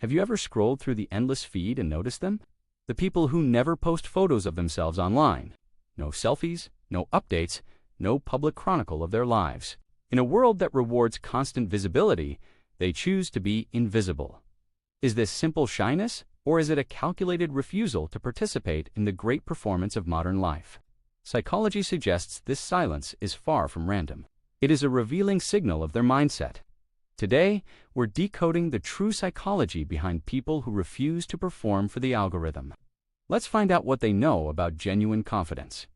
Have you ever scrolled through the endless feed and noticed them? The people who never post photos of themselves online. No selfies, no updates, no public chronicle of their lives. In a world that rewards constant visibility, they choose to be invisible. Is this simple shyness, or is it a calculated refusal to participate in the great performance of modern life? Psychology suggests this silence is far from random. It is a revealing signal of their mindset. Today, we're decoding the true psychology behind people who refuse to perform for the algorithm. Let's find out what they know about genuine confidence.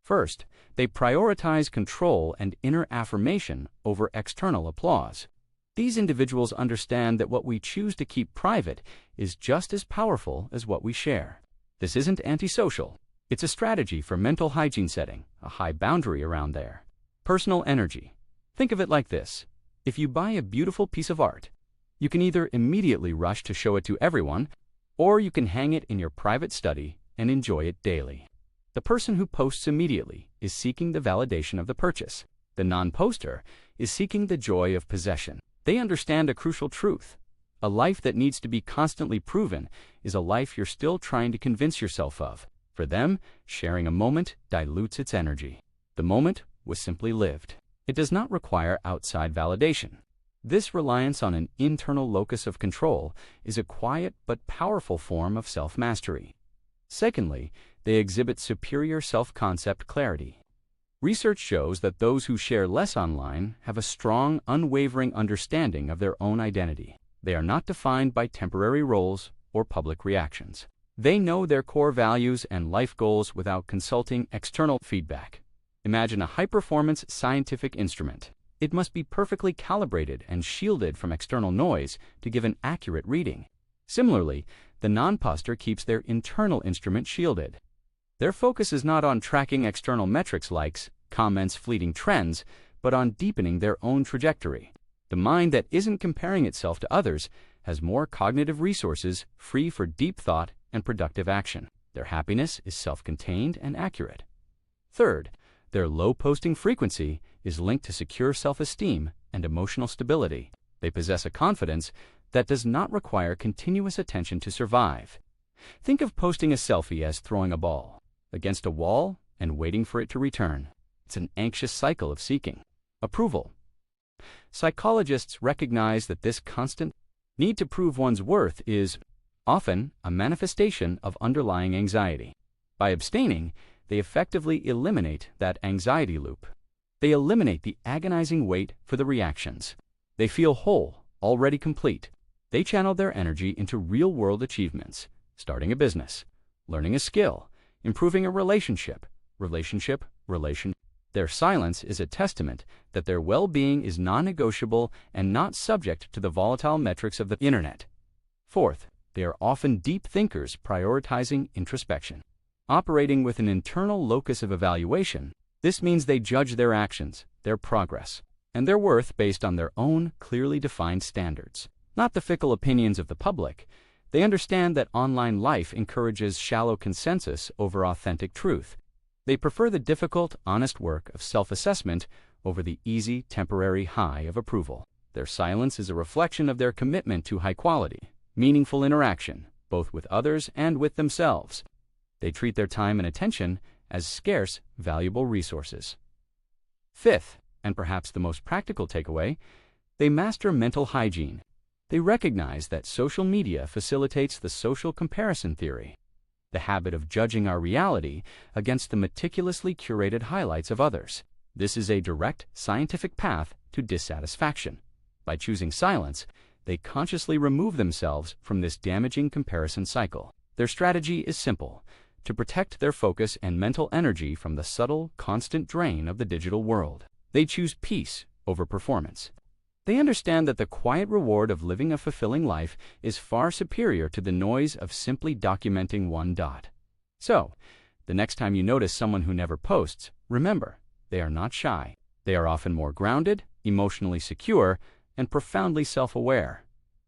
First, they prioritize control and inner affirmation over external applause. These individuals understand that what we choose to keep private is just as powerful as what we share. This isn't antisocial. It's a strategy for mental hygiene setting, a high boundary around there. Personal energy. Think of it like this. If you buy a beautiful piece of art, you can either immediately rush to show it to everyone, or you can hang it in your private study and enjoy it daily. The person who posts immediately is seeking the validation of the purchase. The non-poster is seeking the joy of possession. They understand a crucial truth. A life that needs to be constantly proven is a life you're still trying to convince yourself of. For them, sharing a moment dilutes its energy. The moment was simply lived. It does not require outside validation. This reliance on an internal locus of control is a quiet but powerful form of self-mastery. Secondly, they exhibit superior self-concept clarity. Research shows that those who share less online have a strong, unwavering understanding of their own identity. They are not defined by temporary roles or public reactions. They know their core values and life goals without consulting external feedback. Imagine a high-performance scientific instrument. It must be perfectly calibrated and shielded from external noise to give an accurate reading. Similarly, the non-poster keeps their internal instrument shielded. Their focus is not on tracking external metrics, likes, comments, fleeting trends, but on deepening their own trajectory. The mind that isn't comparing itself to others has more cognitive resources free for deep thought and productive action. Their happiness is self-contained and accurate. Third, their low posting frequency is linked to secure self-esteem and emotional stability. They possess a confidence that does not require continuous attention to survive. Think of posting a selfie as throwing a ball against a wall and waiting for it to return. It's an anxious cycle of seeking approval. Psychologists recognize that this constant need to prove one's worth is often a manifestation of underlying anxiety. By abstaining, they effectively eliminate that anxiety loop. They eliminate the agonizing wait for the reactions. They feel whole, already complete. They channel their energy into real-world achievements, starting a business, learning a skill, improving a relationship. Their silence is a testament that their well-being is non-negotiable and not subject to the volatile metrics of the internet. Fourth, they are often deep thinkers prioritizing introspection. Operating with an internal locus of evaluation, this means they judge their actions, their progress, and their worth based on their own clearly defined standards, not the fickle opinions of the public. They understand that online life encourages shallow consensus over authentic truth. They prefer the difficult, honest work of self-assessment over the easy, temporary high of approval. Their silence is a reflection of their commitment to high-quality, meaningful interaction, both with others and with themselves. They treat their time and attention as scarce, valuable resources. Fifth, and perhaps the most practical takeaway, they master mental hygiene. They recognize that social media facilitates the social comparison theory, the habit of judging our reality against the meticulously curated highlights of others. This is a direct, scientific path to dissatisfaction. By choosing silence, they consciously remove themselves from this damaging comparison cycle. Their strategy is simple: to protect their focus and mental energy from the subtle, constant drain of the digital world. They choose peace over performance. They understand that the quiet reward of living a fulfilling life is far superior to the noise of simply documenting one dot. So, the next time you notice someone who never posts, remember, they are not shy. They are often more grounded, emotionally secure, and profoundly self-aware.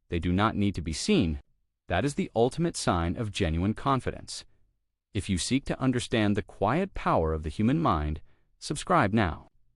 They do not need to be seen. That is the ultimate sign of genuine confidence. If you seek to understand the quiet power of the human mind, subscribe now.